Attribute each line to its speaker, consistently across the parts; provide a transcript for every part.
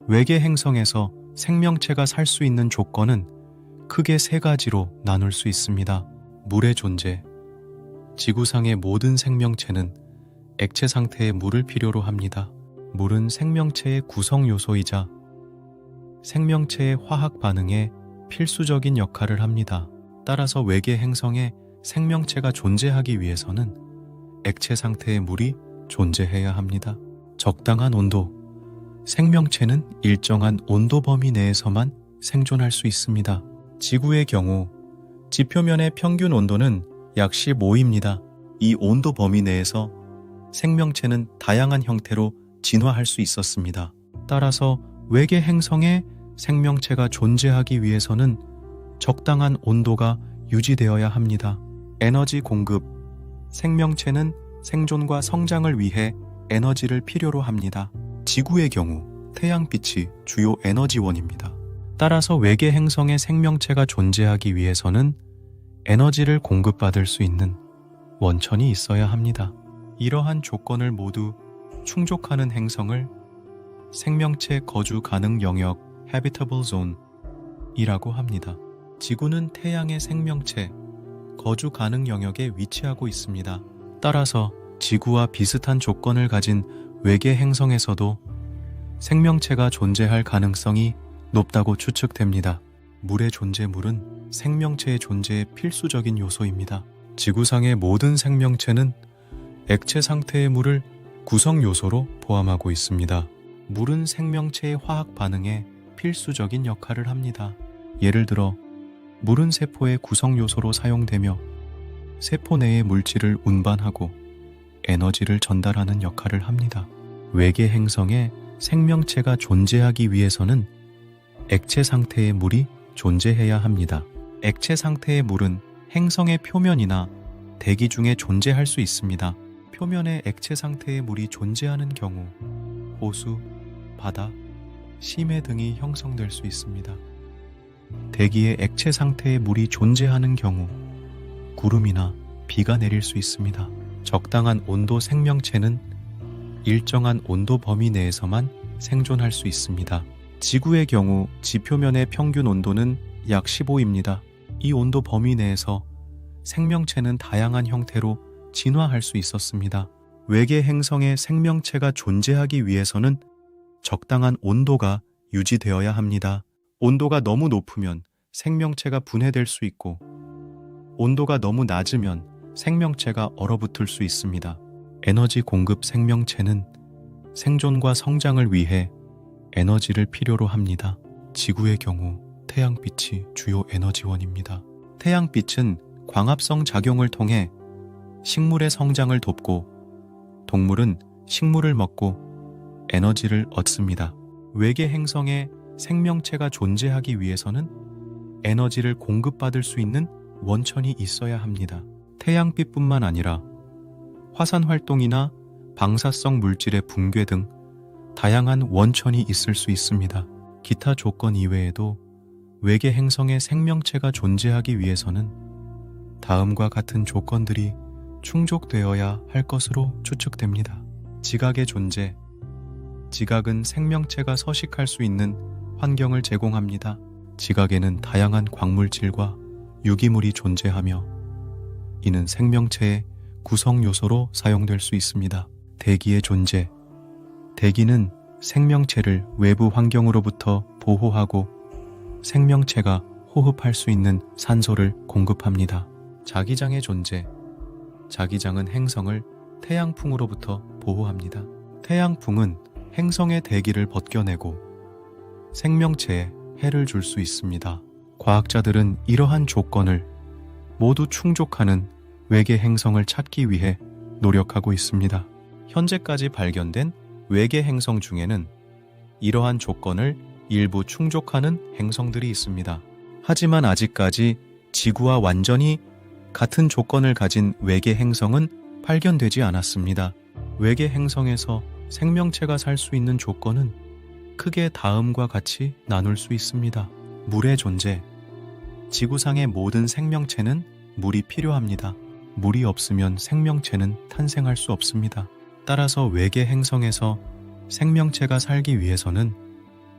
Speaker 1: 외계 행성에서 생명체가 살 수 있는 조건은 크게 세 가지로 나눌 수 있습니다. 물의 존재. 지구상의 모든 생명체는 액체 상태의 물을 필요로 합니다. 물은 생명체의 구성 요소이자 생명체의 화학 반응에 필수적인 역할을 합니다. 따라서 외계 행성에 생명체가 존재하기 위해서는 액체 상태의 물이 존재해야 합니다. 적당한 온도. 생명체는 일정한 온도 범위 내에서만 생존할 수 있습니다. 지구의 경우 지표면의 평균 온도는 약 15입니다. 이 온도 범위 내에서 생명체는 다양한 형태로 진화할 수 있었습니다. 따라서 외계 행성에 생명체가 존재하기 위해서는 적당한 온도가 유지되어야 합니다. 에너지 공급. 생명체는 생존과 성장을 위해 에너지를 필요로 합니다. 지구의 경우 태양빛이 주요 에너지원입니다. 따라서 외계 행성에 생명체가 존재하기 위해서는 에너지를 공급받을 수 있는 원천이 있어야 합니다. 이러한 조건을 모두 충족하는 행성을 생명체 거주 가능 영역 (habitable zone) 이라고 합니다. 지구는 태양의 생명체 거주 가능 영역에 위치하고 있습니다. 따라서 지구와 비슷한 조건을 가진 외계 행성에서도 생명체가 존재할 가능성이 높다고 추측됩니다. 물의 존재. 물은 생명체의 존재의 필수적인 요소입니다. 지구상의 모든 생명체는 액체 상태의 물을 구성 요소로 포함하고 있습니다. 물은 생명체의 화학 반응에 필수적인 역할을 합니다. 예를 들어 물은 세포의 구성 요소로 사용되며 세포 내의 물질을 운반하고 에너지를 전달하는 역할을 합니다. 외계 행성에 생명체가 존재하기 위해서는 액체 상태의 물이 존재해야 합니다. 액체 상태의 물은 행성의 표면이나 대기 중에 존재할 수 있습니다. 표면에 액체 상태의 물이 존재하는 경우 호수, 바다, 심해 등이 형성될 수 있습니다. 대기에 액체 상태의 물이 존재하는 경우 구름이나 비가 내릴 수 있습니다. 적당한 온도. 생명체는 일정한 온도 범위 내에서만 생존할 수 있습니다. 지구의 경우 지표면의 평균 온도는 약 15입니다. 이 온도 범위 내에서 생명체는 다양한 형태로 진화할 수 있었습니다. 외계 행성에 생명체가 존재하기 위해서는 적당한 온도가 유지되어야 합니다. 온도가 너무 높으면 생명체가 분해될 수 있고 온도가 너무 낮으면 생명체가 얼어붙을 수 있습니다. 에너지 공급. 생명체는 생존과 성장을 위해 에너지를 필요로 합니다. 지구의 경우 태양빛이 주요 에너지원입니다. 태양빛은 광합성 작용을 통해 식물의 성장을 돕고 동물은 식물을 먹고 에너지를 얻습니다. 외계 행성에 생명체가 존재하기 위해서는 에너지를 공급받을 수 있는 원천이 있어야 합니다. 태양빛뿐만 아니라 화산 활동이나 방사성 물질의 붕괴 등 다양한 원천이 있을 수 있습니다. 기타 조건 이외에도 외계 행성에 생명체가 존재하기 위해서는 다음과 같은 조건들이 충족되어야 할 것으로 추측됩니다. 지각의 존재. 지각은 생명체가 서식할 수 있는 환경을 제공합니다. 지각에는 다양한 광물질과 유기물이 존재하며 이는 생명체의 구성 요소로 사용될 수 있습니다. 대기의 존재. 대기는 생명체를 외부 환경으로부터 보호하고 생명체가 호흡할 수 있는 산소를 공급합니다. 자기장의 존재. 자기장은 행성을 태양풍으로부터 보호합니다. 태양풍은 행성의 대기를 벗겨내고 생명체에 해를 줄 수 있습니다. 과학자들은 이러한 조건을 모두 충족하는 외계 행성을 찾기 위해 노력하고 있습니다. 현재까지 발견된 외계 행성 중에는 이러한 조건을 일부 충족하는 행성들이 있습니다. 하지만 아직까지 지구와 완전히 같은 조건을 가진 외계 행성은 발견되지 않았습니다. 외계 행성에서 생명체가 살 수 있는 조건은 크게 다음과 같이 나눌 수 있습니다. 물의 존재. 지구상의 모든 생명체는 물이 필요합니다. 물이 없으면 생명체는 탄생할 수 없습니다. 따라서 외계 행성에서 생명체가 살기 위해서는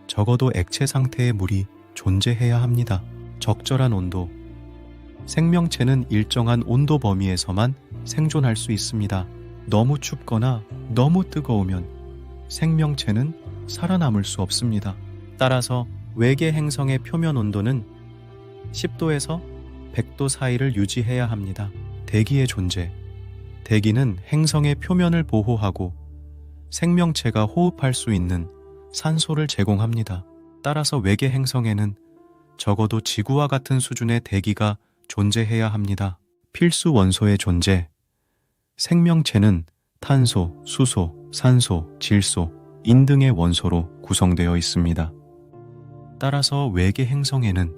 Speaker 1: 적어도 액체 상태의 물이 존재해야 합니다. 적절한 온도. 생명체는 일정한 온도 범위에서만 생존할 수 있습니다. 너무 춥거나 너무 뜨거우면 생명체는 살아남을 수 없습니다. 따라서 외계 행성의 표면 온도는 10도에서 100도 사이를 유지해야 합니다. 대기의 존재. 대기는 행성의 표면을 보호하고 생명체가 호흡할 수 있는 산소를 제공합니다. 따라서 외계 행성에는 적어도 지구와 같은 수준의 대기가 존재해야 합니다. 필수 원소의 존재. 생명체는 탄소, 수소, 산소, 질소, 인 등의 원소로 구성되어 있습니다. 따라서 외계 행성에는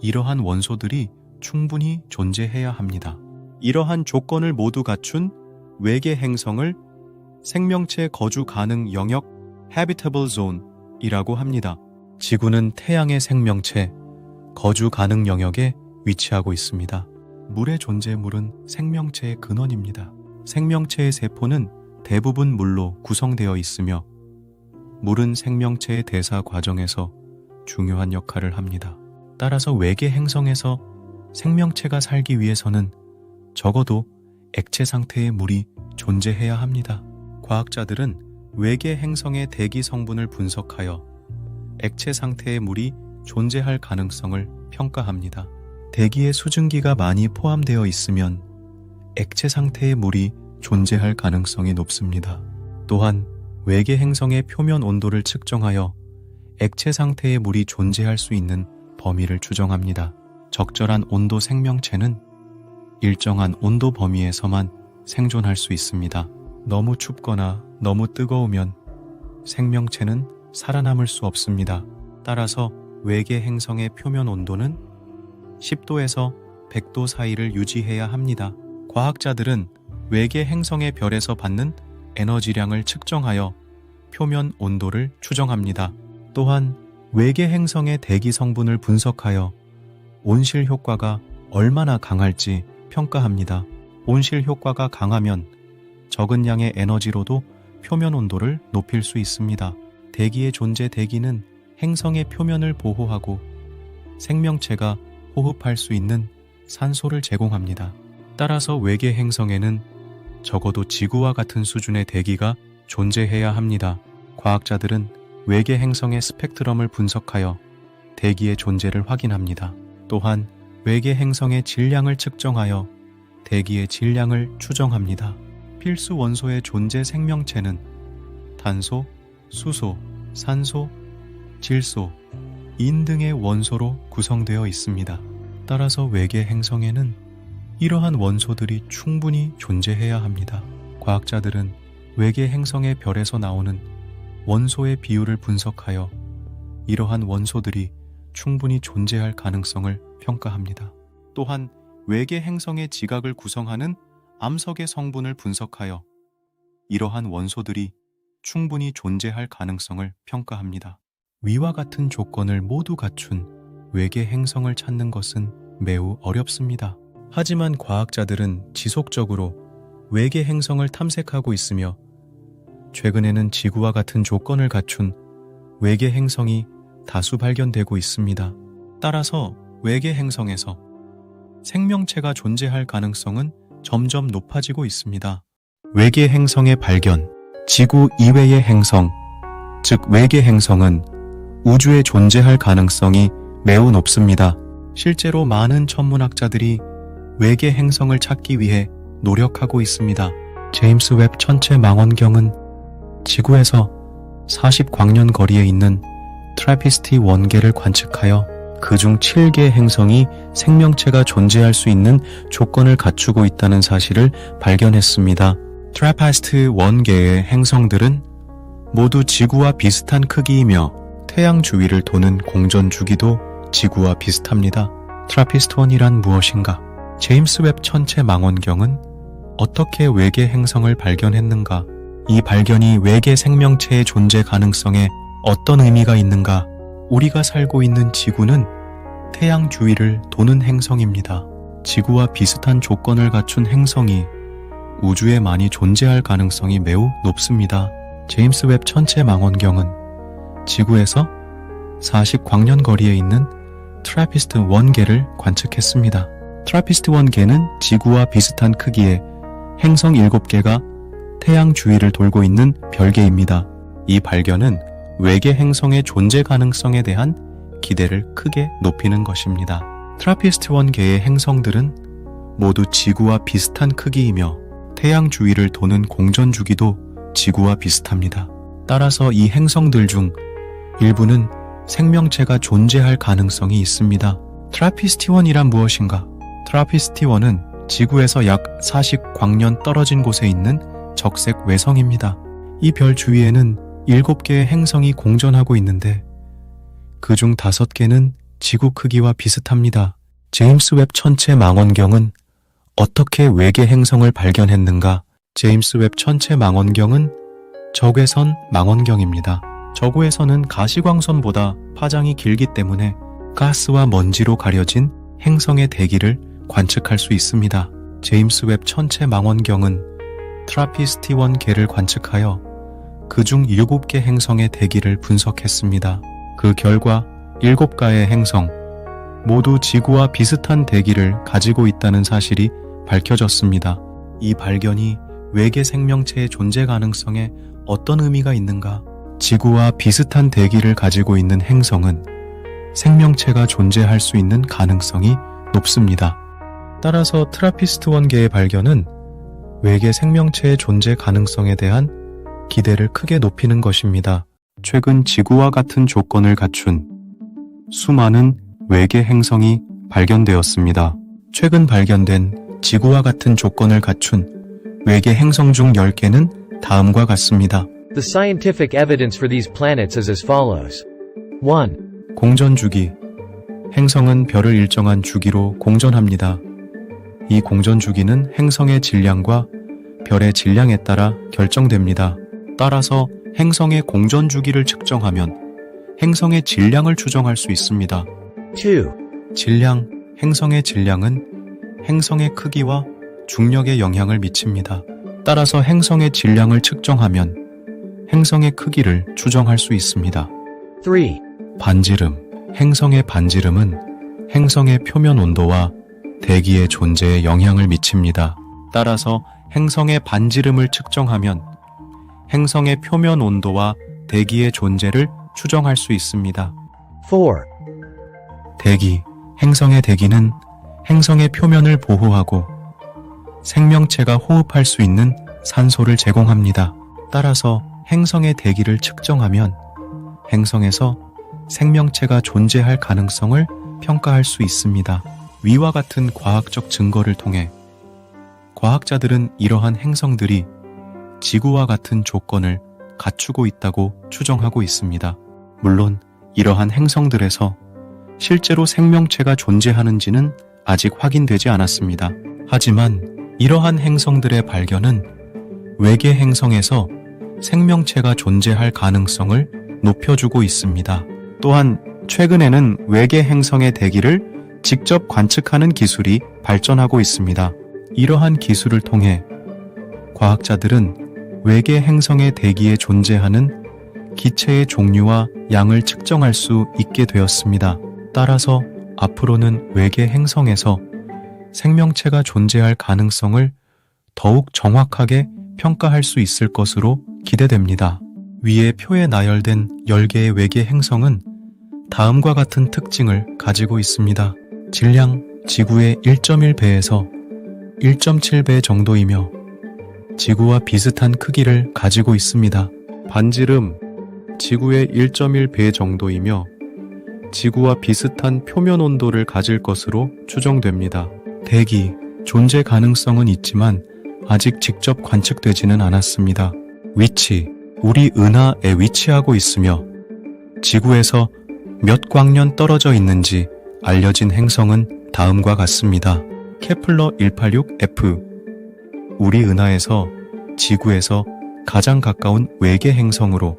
Speaker 1: 이러한 원소들이 충분히 존재해야 합니다. 이러한 조건을 모두 갖춘 외계 행성을 생명체 거주 가능 영역 (habitable zone)이라고 합니다. 지구는 태양의 생명체 거주 가능 영역에 위치하고 있습니다. 물의 존재. 물은 생명체의 근원입니다. 생명체의 세포는 대부분 물로 구성되어 있으며 물은 생명체의 대사 과정에서 중요한 역할을 합니다. 따라서 외계 행성에서 생명체가 살기 위해서는 적어도 액체 상태의 물이 존재해야 합니다. 과학자들은 외계 행성의 대기 성분을 분석하여 액체 상태의 물이 존재할 가능성을 평가합니다. 대기에 수증기가 많이 포함되어 있으면 액체 상태의 물이 존재할 가능성이 높습니다. 또한 외계 행성의 표면 온도를 측정하여 액체 상태의 물이 존재할 수 있는 범위를 추정합니다. 적절한 온도. 생명체는 일정한 온도 범위에서만 생존할 수 있습니다. 너무 춥거나 너무 뜨거우면 생명체는 살아남을 수 없습니다. 따라서 외계 행성의 표면 온도는 10도에서 100도 사이를 유지해야 합니다. 과학자들은 외계 행성의 별에서 받는 에너지량을 측정하여 표면 온도를 추정합니다. 또한 외계 행성의 대기 성분을 분석하여 온실 효과가 얼마나 강할지 평가합니다. 온실 효과가 강하면 적은 양의 에너지로도 표면 온도를 높일 수 있습니다. 대기의 존재. 대기는 행성의 표면을 보호하고 생명체가 호흡할 수 있는 산소를 제공합니다. 따라서 외계 행성에는 적어도 지구와 같은 수준의 대기가 존재해야 합니다. 과학자들은 외계 행성의 스펙트럼을 분석하여 대기의 존재를 확인합니다. 또한 외계 행성의 질량을 측정하여 대기의 질량을 추정합니다. 필수 원소의 존재. 생명체는 탄소, 수소, 산소, 질소, 인 등의 원소로 구성되어 있습니다. 따라서 외계 행성에는 이러한 원소들이 충분히 존재해야 합니다. 과학자들은 외계 행성의 별에서 나오는 원소의 비율을 분석하여 이러한 원소들이 충분히 존재할 가능성을 평가합니다. 또한 외계 행성의 지각을 구성하는 암석의 성분을 분석하여 이러한 원소들이 충분히 존재할 가능성을 평가합니다. 위와 같은 조건을 모두 갖춘 외계 행성을 찾는 것은 매우 어렵습니다. 하지만 과학자들은 지속적으로 외계 행성을 탐색하고 있으며 최근에는 지구와 같은 조건을 갖춘 외계 행성이 다수 발견되고 있습니다. 따라서 외계 행성에서 생명체가 존재할 가능성은 점점 높아지고 있습니다. 외계 행성의 발견. 지구 이외의 행성, 즉 외계 행성은 우주에 존재할 가능성이 매우 높습니다. 실제로 많은 천문학자들이 외계 행성을 찾기 위해 노력하고 있습니다. 제임스 웹 천체 망원경은 지구에서 40광년 거리에 있는 트래피스트 원계를 관측하여 그중 7개의 행성이 생명체가 존재할 수 있는 조건을 갖추고 있다는 사실을 발견했습니다. 트래피스트 원계의 행성들은 모두 지구와 비슷한 크기이며 태양 주위를 도는 공전 주기도 지구와 비슷합니다. 트래피스트1이란 무엇인가? 제임스 웹 천체 망원경은 어떻게 외계 행성을 발견했는가? 이 발견이 외계 생명체의 존재 가능성에 어떤 의미가 있는가? 우리가 살고 있는 지구는 태양 주위를 도는 행성입니다. 지구와 비슷한 조건을 갖춘 행성이 우주에 많이 존재할 가능성이 매우 높습니다. 제임스 웹 천체 망원경은 지구에서 40광년 거리에 있는 트래피스트 1개를 관측했습니다. 트래피스트 1개는 지구와 비슷한 크기의 행성 7개가 태양 주위를 돌고 있는 별개입니다. 이 발견은 외계 행성의 존재 가능성에 대한 기대를 크게 높이는 것입니다. 트래피스트 1개의 행성들은 모두 지구와 비슷한 크기이며 태양 주위를 도는 공전 주기도 지구와 비슷합니다. 따라서 이 행성들 중 일부는 생명체가 존재할 가능성이 있습니다. 트래피스트1이란 무엇인가? 트래피스트1은 지구에서 약 40광년 떨어진 곳에 있는 적색 외성입니다. 이 별 주위에는 7개의 행성이 공전하고 있는데 그중 5개는 지구 크기와 비슷합니다. 제임스 웹 천체 망원경은 어떻게 외계 행성을 발견했는가? 제임스 웹 천체 망원경은 적외선 망원경입니다. 적외선은 가시광선보다 파장이 길기 때문에 가스와 먼지로 가려진 행성의 대기를 관측할 수 있습니다. 제임스 웹 천체 망원경은 트래피스트 1개를 관측하여 그중 7개 행성의 대기를 분석했습니다. 그 결과 7가의 행성 모두 지구와 비슷한 대기를 가지고 있다는 사실이 밝혀졌습니다. 이 발견이 외계 생명체의 존재 가능성에 어떤 의미가 있는가? 지구와 비슷한 대기를 가지고 있는 행성은 생명체가 존재할 수 있는 가능성이 높습니다. 따라서 트래피스트 1개의 발견은 외계 생명체의 존재 가능성에 대한 기대를 크게 높이는 것입니다. 최근 지구와 같은 조건을 갖춘 수많은 외계 행성이 발견되었습니다. 최근 발견된 지구와 같은 조건을 갖춘 외계 행성 중 10개는 다음과 같습니다.
Speaker 2: The scientific evidence for these planets is as follows. 1.
Speaker 1: 공전 주기. 행성은 별을 일정한 주기로 공전합니다. 이 공전 주기는 행성의 질량과 별의 질량에 따라 결정됩니다. 따라서 행성의 공전 주기를 측정하면 행성의 질량을 추정할 수 있습니다.
Speaker 2: 2.
Speaker 1: 질량. 행성의 질량은 행성의 크기와 중력에 영향을 미칩니다. 따라서 행성의 질량을 측정하면 행성의 크기를 추정할 수 있습니다.
Speaker 2: 3.
Speaker 1: 반지름. 행성의 반지름은 행성의 표면 온도와 대기의 존재에 영향을 미칩니다. 따라서 행성의 반지름을 측정하면 행성의 표면 온도와 대기의 존재를 추정할 수 있습니다.
Speaker 2: 4.
Speaker 1: 대기. 행성의 대기는 행성의 표면을 보호하고 생명체가 호흡할 수 있는 산소를 제공합니다. 따라서 행성의 대기를 측정하면 행성에서 생명체가 존재할 가능성을 평가할 수 있습니다. 위와 같은 과학적 증거를 통해 과학자들은 이러한 행성들이 지구와 같은 조건을 갖추고 있다고 추정하고 있습니다. 물론 이러한 행성들에서 실제로 생명체가 존재하는지는 아직 확인되지 않았습니다. 하지만 이러한 행성들의 발견은 외계 행성에서 생명체가 존재할 가능성을 높여주고 있습니다. 또한 최근에는 외계 행성의 대기를 직접 관측하는 기술이 발전하고 있습니다. 이러한 기술을 통해 과학자들은 외계 행성의 대기에 존재하는 기체의 종류와 양을 측정할 수 있게 되었습니다. 따라서 앞으로는 외계 행성에서 생명체가 존재할 가능성을 더욱 정확하게 평가할 수 있을 것으로 기대됩니다. 위의 표에 나열된 10개의 외계 행성은 다음과 같은 특징을 가지고 있습니다. 질량, 지구의 1.1배에서 1.7배 정도이며 지구와 비슷한 크기를 가지고 있습니다. 반지름, 지구의 1.1배 정도이며 지구와 비슷한 표면 온도를 가질 것으로 추정됩니다. 대기, 존재 가능성은 있지만 아직 직접 관측되지는 않았습니다. 위치, 우리 은하에 위치하고 있으며 지구에서 몇 광년 떨어져 있는지 알려진 행성은 다음과 같습니다. 케플러 186f, 우리 은하에서 지구에서 가장 가까운 외계 행성으로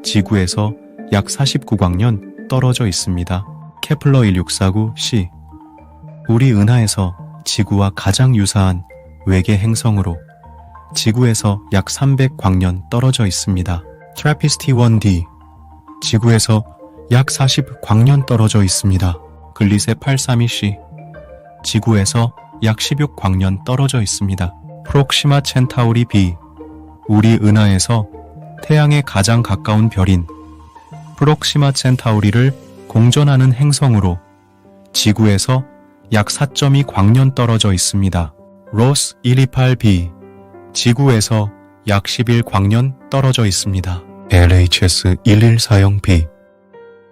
Speaker 1: 지구에서 약 49광년 떨어져 있습니다. 케플러 1649c, 우리 은하에서 지구와 가장 유사한 외계 행성으로 지구에서 약 300광년 떨어져 있습니다. 트래피스트 1d, 지구에서 약 40광년 떨어져 있습니다. 글리세 832c 지구에서 약 16광년 떨어져 있습니다. 프록시마 첸타우리 b 우리 은하에서 태양에 가장 가까운 별인 프록시마 첸타우리를 공전하는 행성으로 지구에서 약 4.2광년 떨어져 있습니다. 로스 128b 지구에서 약 11광년 떨어져 있습니다. LHS 1140b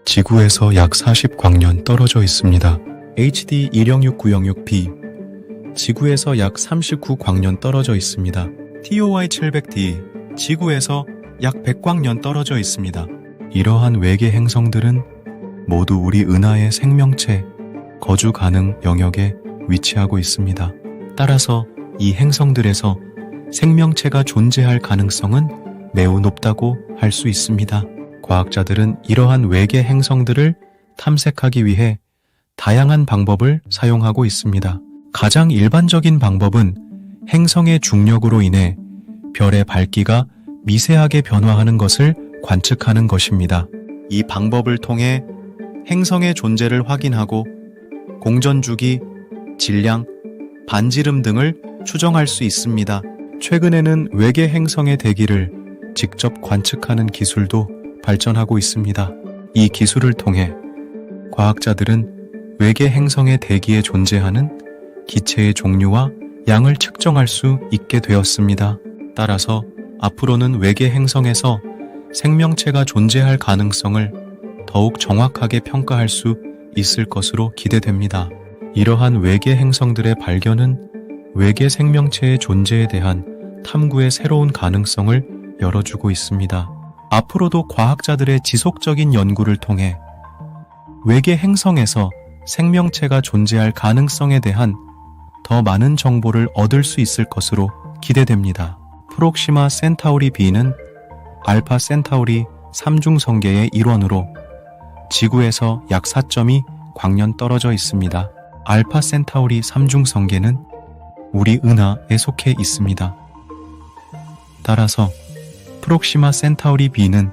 Speaker 1: 지구에서 약 40광년 떨어져 있습니다. HD 166906b 지구에서 약 39광년 떨어져 있습니다. TOI 700d 지구에서 약 100광년 떨어져 있습니다. 이러한 외계 행성들은 모두 우리 은하의 생명체 거주 가능 영역에 위치하고 있습니다. 따라서 이 행성들에서 생명체가 존재할 가능성은 매우 높다고 할 수 있습니다. 과학자들은 이러한 외계 행성들을 탐색하기 위해 다양한 방법을 사용하고 있습니다. 가장 일반적인 방법은 행성의 중력으로 인해 별의 밝기가 미세하게 변화하는 것을 관측하는 것입니다. 이 방법을 통해 행성의 존재를 확인하고 공전주기, 질량, 반지름 등을 추정할 수 있습니다. 최근에는 외계 행성의 대기를 직접 관측하는 기술도 발전하고 있습니다. 이 기술을 통해 과학자들은 외계 행성의 대기에 존재하는 기체의 종류와 양을 측정할 수 있게 되었습니다. 따라서 앞으로는 외계 행성에서 생명체가 존재할 가능성을 더욱 정확하게 평가할 수 있을 것으로 기대됩니다. 이러한 외계 행성들의 발견은 외계 생명체의 존재에 대한 탐구의 새로운 가능성을 열어주고 있습니다. 앞으로도 과학자들의 지속적인 연구를 통해 외계 행성에서 생명체가 존재할 가능성에 대한 더 많은 정보를 얻을 수 있을 것으로 기대됩니다. 프록시마 센타우리 b는 알파 센타우리 3중 성계의 일원으로 지구에서 약 4.2광년 떨어져 있습니다. 알파 센타우리 3중 성계는 우리 은하에 속해 있습니다. 따라서 프록시마 센타우리 b는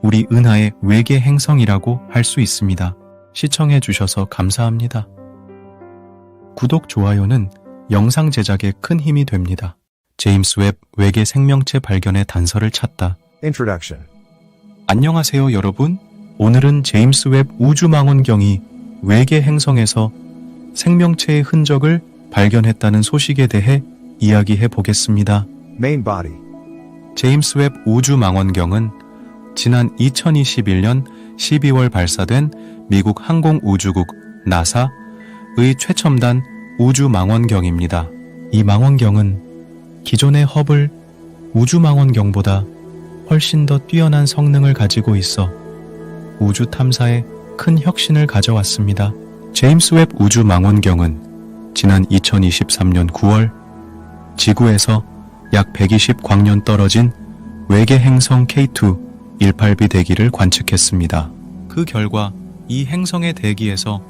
Speaker 1: 우리 은하의 외계 행성이라고 할 수 있습니다. 시청해 주셔서 감사합니다. 구독, 좋아요는 영상 제작에 큰 힘이 됩니다. 제임스 웹 외계 생명체 발견의 단서를 찾다.
Speaker 3: Introduction.
Speaker 1: 안녕하세요 여러분. 오늘은 제임스 웹 우주망원경이 외계 행성에서 생명체의 흔적을 발견했다는 소식에 대해 이야기해 보겠습니다.
Speaker 3: Main body.
Speaker 1: 제임스 웹 우주망원경은 지난 2021년 12월 발사된 미국 항공우주국 나사의 최첨단 우주망원경입니다. 이 망원경은 기존의 허블 우주망원경보다 훨씬 더 뛰어난 성능을 가지고 있어 우주 탐사에 큰 혁신을 가져왔습니다. 제임스 웹 우주망원경은 지난 2023년 9월 지구에서 약 120광년 떨어진 외계 행성 K2 18b 대기를 관측했습니다. 그 결과 이 행성의 대기에서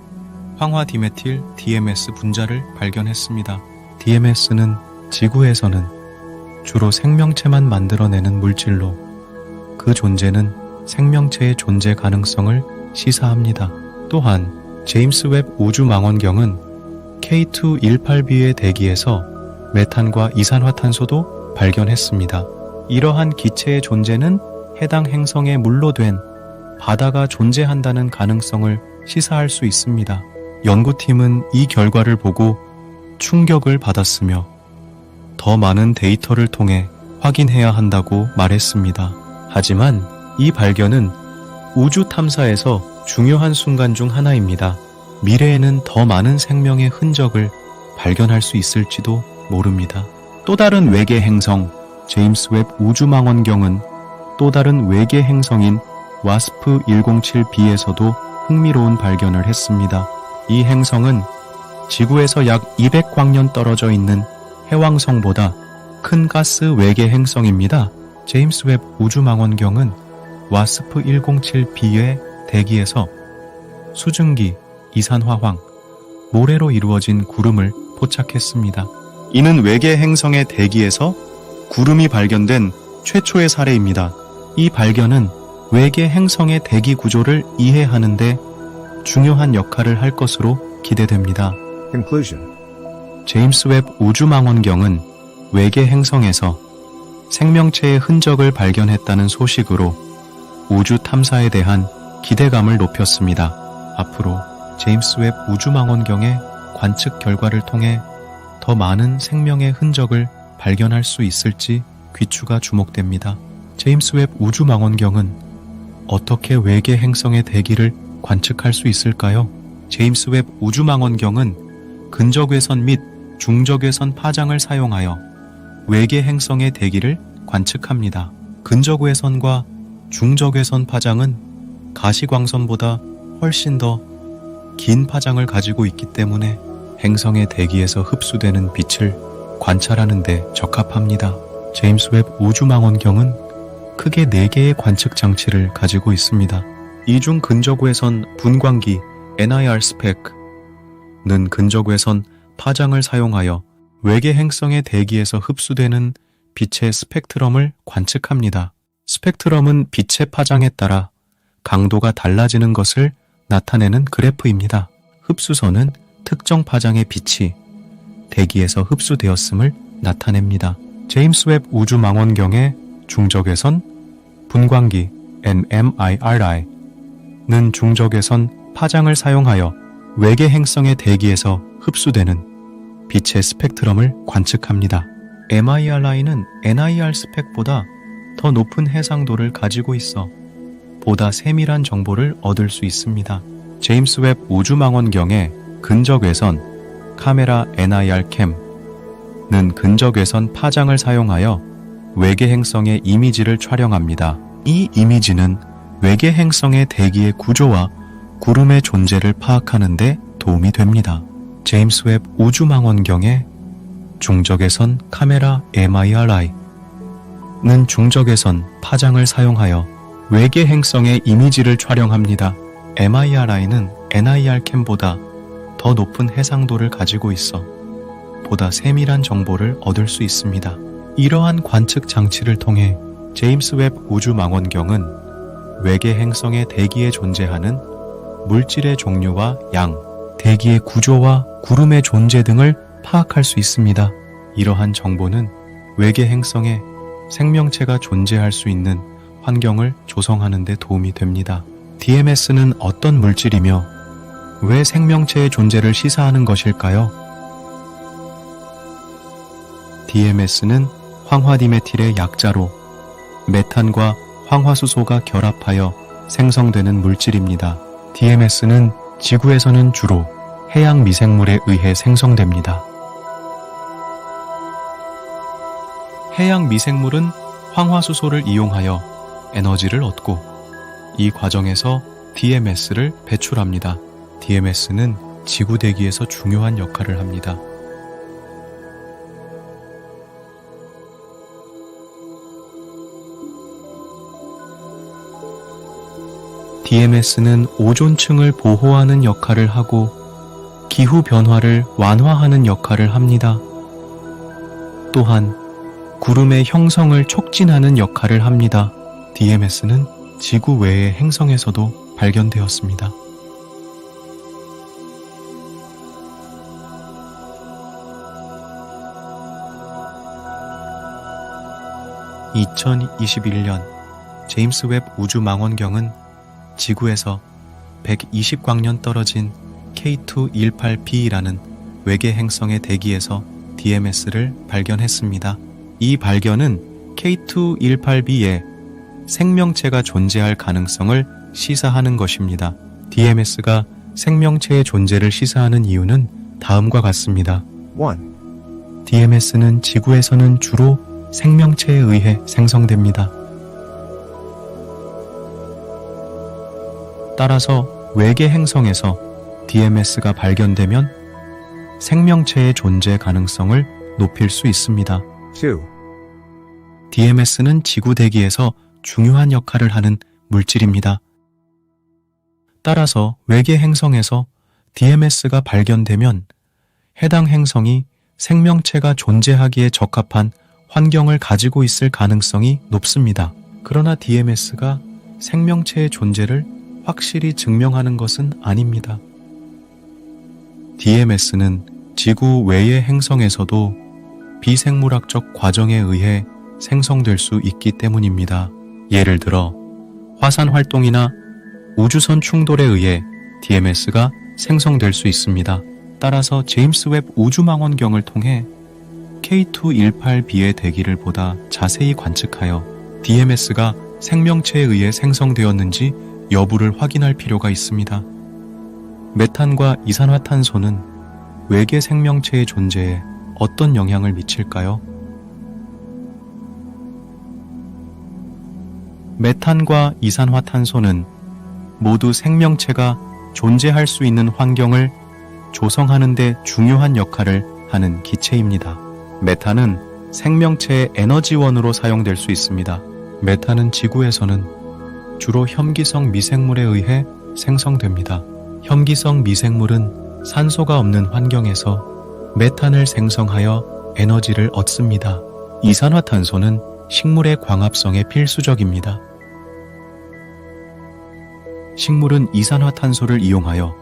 Speaker 1: 황화 디메틸 DMS 분자를 발견했습니다. DMS는 지구에서는 주로 생명체만 만들어내는 물질로 그 존재는 생명체의 존재 가능성을 시사합니다. 또한 제임스 웹 우주망원경은 K2-18b의 대기에서 메탄과 이산화탄소도 발견했습니다. 이러한 기체의 존재는 해당 행성에 물로 된 바다가 존재한다는 가능성을 시사할 수 있습니다. 연구팀은 이 결과를 보고 충격을 받았으며 더 많은 데이터를 통해 확인해야 한다고 말했습니다. 하지만 이 발견은 우주 탐사에서 중요한 순간 중 하나입니다. 미래에는 더 많은 생명의 흔적을 발견할 수 있을지도 모릅니다. 또 다른 외계 행성 제임스 웹 우주망원경은 또 다른 외계 행성인 와스프 107b에서도 흥미로운 발견을 했습니다. 이 행성은 지구에서 약 200광년 떨어져 있는 해왕성보다 큰 가스 외계 행성입니다. 제임스 웹 우주망원경은 와스프 107b의 대기에서 수증기, 이산화황, 모래로 이루어진 구름을 포착했습니다. 이는 외계 행성의 대기에서 구름이 발견된 최초의 사례입니다. 이 발견은 외계 행성의 대기 구조를 이해하는데 중요한 역할을 할 것으로 기대됩니다.
Speaker 3: Conclusion.
Speaker 1: 제임스 웹 우주망원경은 외계 행성에서 생명체의 흔적을 발견했다는 소식으로 우주 탐사에 대한 기대감을 높였습니다. 앞으로 제임스 웹 우주망원경의 관측 결과를 통해 더 많은 생명의 흔적을 발견할 수 있을지 귀추가 주목됩니다. 제임스 웹 우주망원경은 어떻게 외계 행성의 대기를 관측할 수 있을까요? 제임스 웹 우주망원경은 근적외선 및 중적외선 파장을 사용하여 외계 행성의 대기를 관측합니다. 근적외선과 중적외선 파장은 가시광선보다 훨씬 더 긴 파장을 가지고 있기 때문에 행성의 대기에서 흡수되는 빛을 관찰하는 데 적합합니다. 제임스 웹 우주망원경은 크게 4개의 관측 장치를 가지고 있습니다. 이중 근적외선 분광기 NIR 스펙은 근적외선 파장을 사용하여 외계 행성의 대기에서 흡수되는 빛의 스펙트럼을 관측합니다. 스펙트럼은 빛의 파장에 따라 강도가 달라지는 것을 나타내는 그래프입니다. 흡수선은 특정 파장의 빛이 대기에서 흡수되었음을 나타냅니다. 제임스 웹 우주망원경의 중적외선 분광기 NMIRI는 중적외선 파장을 사용하여 외계 행성의 대기에서 흡수되는 빛의 스펙트럼을 관측합니다. MIRI는 NIR 스펙보다 더 높은 해상도를 가지고 있어 보다 세밀한 정보를 얻을 수 있습니다. 제임스 웹 우주망원경의 근적외선 카메라 NIR 캠은 근적외선 파장을 사용하여 외계 행성의 이미지를 촬영합니다. 이 이미지는 외계 행성의 대기의 구조와 구름의 존재를 파악하는 데 도움이 됩니다. 제임스 웹 우주망원경의 중적외선 카메라 MIRI는 중적외선 파장을 사용하여 외계 행성의 이미지를 촬영합니다. MIRI는 NIR 캠보다 더 높은 해상도를 가지고 있어 보다 세밀한 정보를 얻을 수 있습니다. 이러한 관측 장치를 통해 제임스 웹 우주망원경은 외계 행성의 대기에 존재하는 물질의 종류와 양, 대기의 구조와 구름의 존재 등을 파악할 수 있습니다. 이러한 정보는 외계 행성에 생명체가 존재할 수 있는 환경을 조성하는 데 도움이 됩니다. DMS는 어떤 물질이며 왜 생명체의 존재를 시사하는 것일까요? DMS는 황화디메틸의 약자로 메탄과 황화수소가 결합하여 생성되는 물질입니다. DMS는 지구에서는 주로 해양 미생물에 의해 생성됩니다. 해양 미생물은 황화수소를 이용하여 에너지를 얻고 이 과정에서 DMS를 배출합니다. DMS는 지구 대기에서 중요한 역할을 합니다. DMS는 오존층을 보호하는 역할을 하고 기후 변화를 완화하는 역할을 합니다. 또한 구름의 형성을 촉진하는 역할을 합니다. DMS는 지구 외의 행성에서도 발견되었습니다. (2021년) 제임스 웹 우주망원경은 지구에서 120광년 떨어진 K218b라는 외계 행성의 대기에서 DMS를 발견했습니다. 이 발견은 K218b에 생명체가 존재할 가능성을 시사하는 것입니다. DMS가 생명체의 존재를 시사하는 이유는 다음과 같습니다.
Speaker 3: 1.
Speaker 1: DMS는 지구에서는 주로 생명체에 의해 생성됩니다. 따라서 외계 행성에서 DMS가 발견되면 생명체의 존재 가능성을 높일 수 있습니다.
Speaker 3: 2.
Speaker 1: DMS는 지구 대기에서 중요한 역할을 하는 물질입니다. 따라서 외계 행성에서 DMS가 발견되면 해당 행성이 생명체가 존재하기에 적합한 환경을 가지고 있을 가능성이 높습니다. 그러나 DMS가 생명체의 존재를 확실히 증명하는 것은 아닙니다. DMS는 지구 외의 행성에서도 비생물학적 과정에 의해 생성될 수 있기 때문입니다. 예를 들어 화산 활동이나 우주선 충돌에 의해 DMS가 생성될 수 있습니다. 따라서 제임스 웹 우주망원경을 통해 K218b의 대기를 보다 자세히 관측하여 DMS가 생명체에 의해 생성되었는지 여부를 확인할 필요가 있습니다. 메탄과 이산화탄소는 외계 생명체의 존재에 어떤 영향을 미칠까요? 메탄과 이산화탄소는 모두 생명체가 존재할 수 있는 환경을 조성하는 데 중요한 역할을 하는 기체입니다. 메탄은 생명체의 에너지원으로 사용될 수 있습니다. 메탄은 지구에서는 주로 혐기성 미생물에 의해 생성됩니다. 혐기성 미생물은 산소가 없는 환경에서 메탄을 생성하여 에너지를 얻습니다. 이산화탄소는 식물의 광합성에 필수적입니다. 식물은 이산화탄소를 이용하여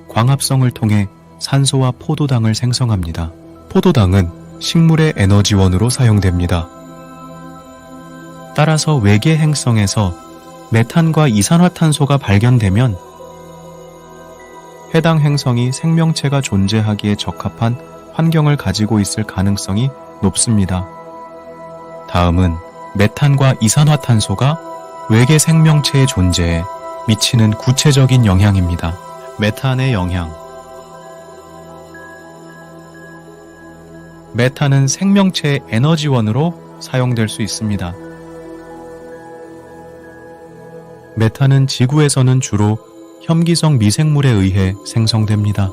Speaker 1: 광합성을 통해 산소와 포도당을 생성합니다. 포도당은 식물의 에너지원으로 사용됩니다. 따라서 외계 행성에서 메탄과 이산화탄소가 발견되면 해당 행성이 생명체가 존재하기에 적합한 환경을 가지고 있을 가능성이 높습니다. 다음은 메탄과 이산화탄소가 외계 생명체의 존재에 미치는 구체적인 영향입니다. 메탄의 영향. 메탄은 생명체의 에너지원으로 사용될 수 있습니다. 메탄은 지구에서는 주로 혐기성 미생물에 의해 생성됩니다.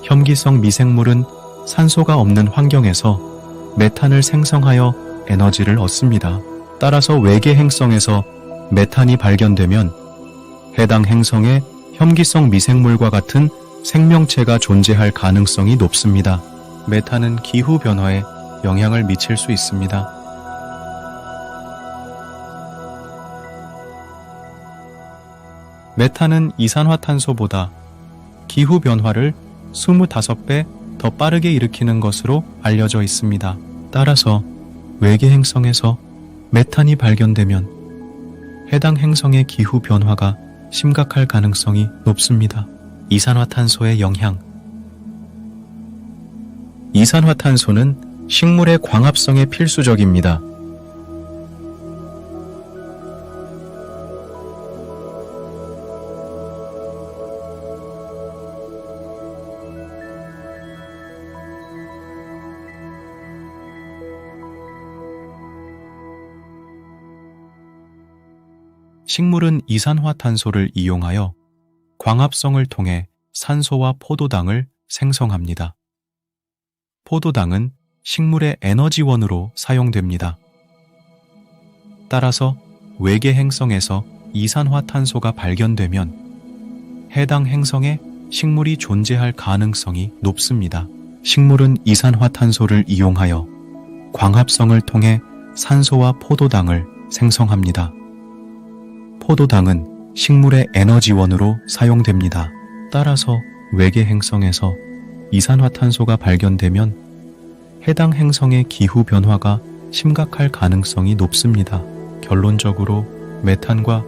Speaker 1: 혐기성 미생물은 산소가 없는 환경에서 메탄을 생성하여 에너지를 얻습니다. 따라서 외계 행성에서 메탄이 발견되면 해당 행성에 혐기성 미생물과 같은 생명체가 존재할 가능성이 높습니다. 메탄은 기후 변화에 영향을 미칠 수 있습니다. 메탄은 이산화탄소보다 기후 변화를 25배 더 빠르게 일으키는 것으로 알려져 있습니다. 따라서 외계 행성에서 메탄이 발견되면 해당 행성의 기후 변화가 심각할 가능성이 높습니다. 이산화탄소의 영향. 이산화탄소는 식물의 광합성에 필수적입니다. 식물은 이산화탄소를 이용하여 광합성을 통해 산소와 포도당을 생성합니다. 포도당은 식물의 에너지원으로 사용됩니다. 따라서 외계 행성에서 이산화탄소가 발견되면 해당 행성에 식물이 존재할 가능성이 높습니다. 식물은 이산화탄소를 이용하여 광합성을 통해 산소와 포도당을 생성합니다. 포도당은 식물의 에너지원으로 사용됩니다. 따라서 외계 행성에서 이산화탄소가 발견되면 해당 행성의 기후 변화가 심각할 가능성이 높습니다. 결론적으로 메탄과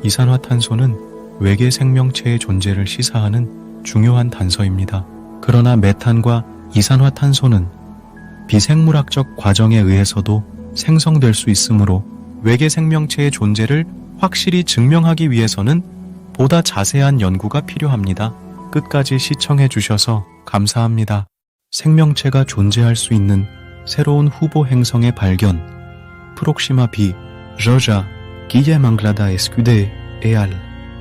Speaker 1: 이산화탄소는 외계 생명체의 존재를 시사하는 중요한 단서입니다. 그러나 메탄과 이산화탄소는 비생물학적 과정에 의해서도 생성될 수 있으므로 외계 생명체의 존재를 확실히 증명하기 위해서는 보다 자세한 연구가 필요합니다. 끝까지 시청해 주셔서 감사합니다. 생명체가 존재할 수 있는 새로운 후보 행성의 발견. 프록시마 B, 저자, 기젬 앙글라다 에스큐데, 에알.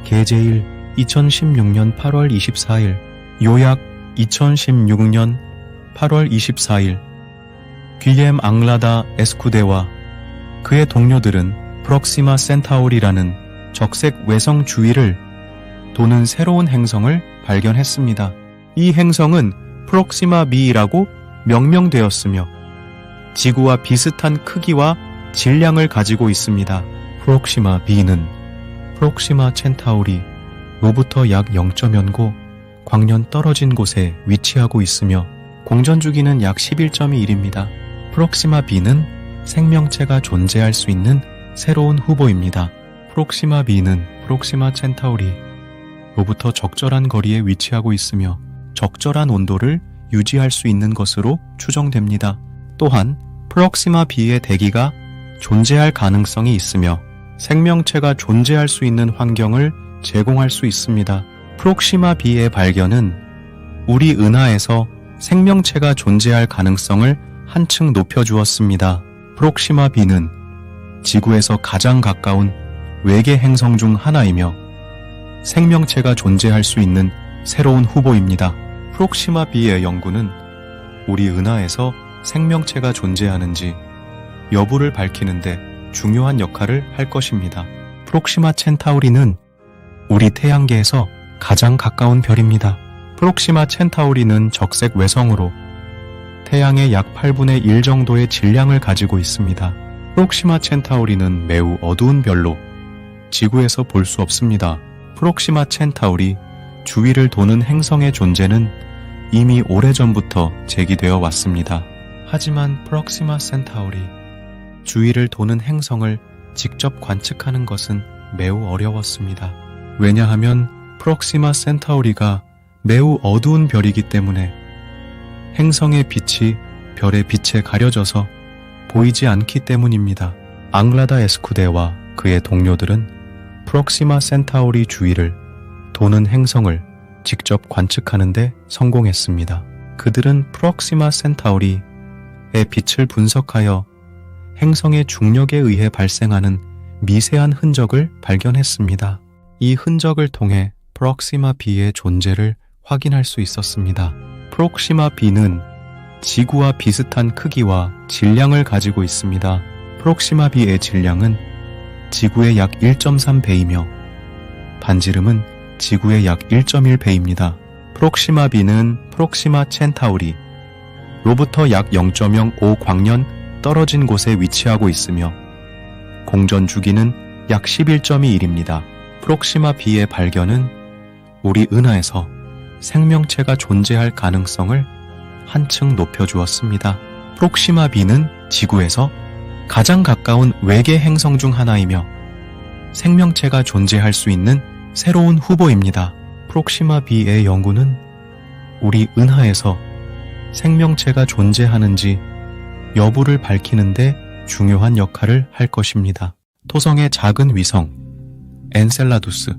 Speaker 1: 게제일, 2016년 8월 24일. 요약, 2016년 8월 24일. 귀젬 앙글라다 에스쿠데와 그의 동료들은 프록시마 센타우리라는 적색 외성 주위를 도는 새로운 행성을 발견했습니다. 이 행성은 프록시마 B라고 명명되었으며 지구와 비슷한 크기와 질량을 가지고 있습니다. 프록시마 B는 프록시마 첸타우리로부터 약 0.09 광년 떨어진 곳에 위치하고 있으며 공전 주기는 약 11.21입니다. 프록시마 B는 생명체가 존재할 수 있는 새로운 후보입니다. 프록시마 B는 프록시마 첸타우리로부터 적절한 거리에 위치하고 있으며 적절한 온도를 유지할 수 있는 것으로 추정됩니다. 또한 프록시마 B의 대기가 존재할 가능성이 있으며 생명체가 존재할 수 있는 환경을 제공할 수 있습니다. 프록시마 B의 발견은 우리 은하에서 생명체가 존재할 가능성을 한층 높여주었습니다. 프록시마 B는 지구에서 가장 가까운 외계 행성 중 하나이며 생명체가 존재할 수 있는 새로운 후보입니다. 프록시마 B의 연구는 우리 은하에서 생명체가 존재하는지 여부를 밝히는데 중요한 역할을 할 것입니다. 프록시마 첸타우리는 우리 태양계에서 가장 가까운 별입니다. 프록시마 첸타우리는 적색 외성으로 태양의 약 8분의 1 정도의 질량을 가지고 있습니다. 프록시마 첸타우리는 매우 어두운 별로 지구에서 볼 수 없습니다. 프록시마 첸타우리 주위를 도는 행성의 존재는 이미 오래전부터 제기되어 왔습니다. 하지만 프록시마 센타우리 주위를 도는 행성을 직접 관측하는 것은 매우 어려웠습니다. 왜냐하면 프록시마 센타우리가 매우 어두운 별이기 때문에 행성의 빛이 별의 빛에 가려져서 보이지 않기 때문입니다. 앙라다 에스쿠데와 그의 동료들은 프록시마 센타우리 주위를 도는 행성을 직접 관측하는 데 성공했습니다. 그들은 프록시마 센타우리의 빛을 분석하여 행성의 중력에 의해 발생하는 미세한 흔적을 발견했습니다. 이 흔적을 통해 프록시마 B의 존재를 확인할 수 있었습니다. 프록시마 B는 지구와 비슷한 크기와 질량을 가지고 있습니다. 프록시마 B의 질량은 지구의 약 1.3배이며 반지름은 지구의 약 1.1배입니다. 프록시마 B는 프록시마 첸타우리로부터 약 0.05 광년 떨어진 곳에 위치하고 있으며 공전 주기는 약 11.21입니다. 프록시마 B의 발견은 우리 은하에서 생명체가 존재할 가능성을 한층 높여주었습니다. 프록시마 B는 지구에서 가장 가까운 외계 행성 중 하나이며 생명체가 존재할 수 있는 새로운 후보입니다. 프록시마 B의 연구는 우리 은하에서 생명체가 존재하는지 여부를 밝히는데 중요한 역할을 할 것입니다. 토성의 작은 위성 엔셀라두스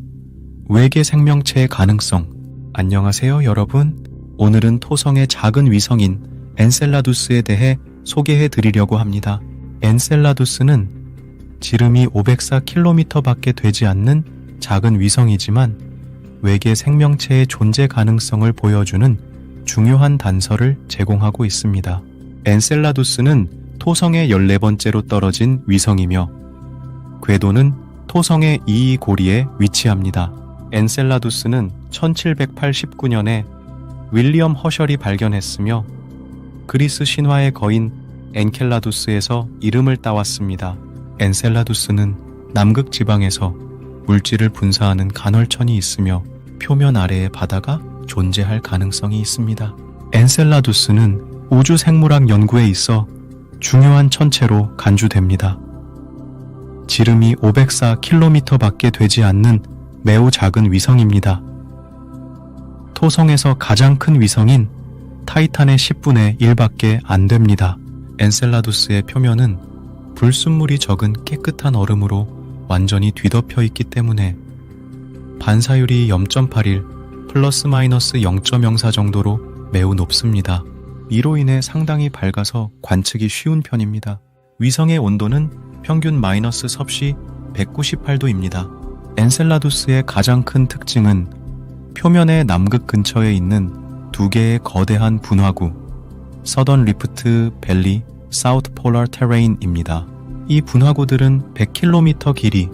Speaker 1: 외계 생명체의 가능성. 안녕하세요 여러분. 오늘은 토성의 작은 위성인 엔셀라두스에 대해 소개해 드리려고 합니다. 엔셀라두스는 지름이 504km 밖에 되지 않는 작은 위성이지만 외계 생명체의 존재 가능성을 보여주는 중요한 단서를 제공하고 있습니다. 엔셀라두스는 토성의 14번째로 떨어진 위성이며 궤도는 토성의 이이고리에 위치합니다. 엔셀라두스는 1789년에 윌리엄 허셜이 발견했으며 그리스 신화의 거인 엔켈라두스에서 이름을 따왔습니다. 엔셀라두스는 남극 지방에서 물질을 분사하는 간헐천이 있으며 표면 아래에 바다가 존재할 가능성이 있습니다. 엔셀라두스는 우주 생물학 연구에 있어 중요한 천체로 간주됩니다. 지름이 504km 밖에 되지 않는 매우 작은 위성입니다. 토성에서 가장 큰 위성인 타이탄의 10분의 1밖에 안 됩니다. 엔셀라두스의 표면은 불순물이 적은 깨끗한 얼음으로 완전히 뒤덮여 있기 때문에 반사율이 0.81 플러스 마이너스 0.04 정도로 매우 높습니다. 이로 인해 상당히 밝아서 관측이 쉬운 편입니다. 위성의 온도는 평균 마이너스 섭씨 198도입니다. 엔셀라두스의 가장 큰 특징은 표면의 남극 근처에 있는 두 개의 거대한 분화구 서던 리프트 밸리 사우트 폴러 테레인입니다. 이 분화구들은 100km 길이,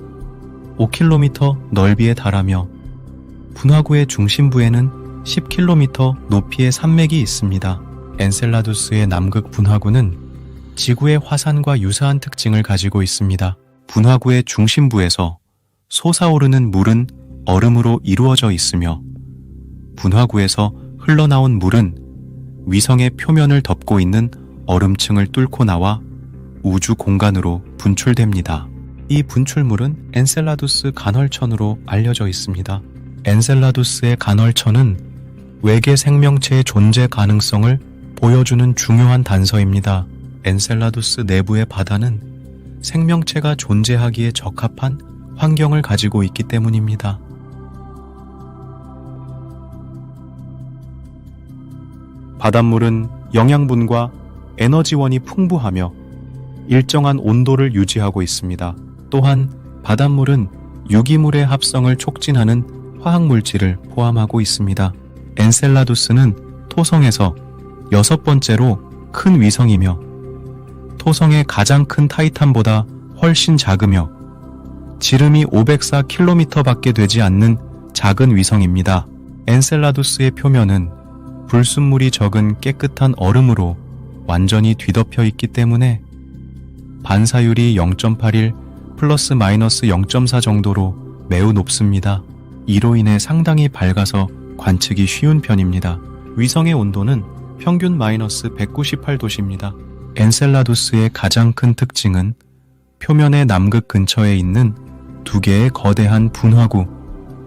Speaker 1: 5km 넓이에 달하며 분화구의 중심부에는 10km 높이의 산맥이 있습니다. 엔셀라두스의 남극 분화구는 지구의 화산과 유사한 특징을 가지고 있습니다. 분화구의 중심부에서 솟아오르는 물은 얼음으로 이루어져 있으며 분화구에서 흘러나온 물은 위성의 표면을 덮고 있는 얼음층을 뚫고 나와 우주 공간으로 분출됩니다. 이 분출물은 엔셀라두스 간헐천으로 알려져 있습니다. 엔셀라두스의 간헐천은 외계 생명체의 존재 가능성을 보여주는 중요한 단서입니다. 엔셀라두스 내부의 바다는 생명체가 존재하기에 적합한 환경을 가지고 있기 때문입니다. 바닷물은 영양분과 에너지원이 풍부하며 일정한 온도를 유지하고 있습니다. 또한 바닷물은 유기물의 합성을 촉진하는 화학물질을 포함하고 있습니다. 엔셀라두스는 토성에서 6번째로 큰 위성이며 토성의 가장 큰 타이탄보다 훨씬 작으며 지름이 504km밖에 되지 않는 작은 위성입니다. 엔셀라두스의 표면은 불순물이 적은 깨끗한 얼음으로 완전히 뒤덮여 있기 때문에 반사율이 0.81 플러스 마이너스 0.4 정도로 매우 높습니다. 이로 인해 상당히 밝아서 관측이 쉬운 편입니다. 위성의 온도는 평균 마이너스 198도씨입니다. 엔셀라두스의 가장 큰 특징은 표면의 남극 근처에 있는 두 개의 거대한 분화구,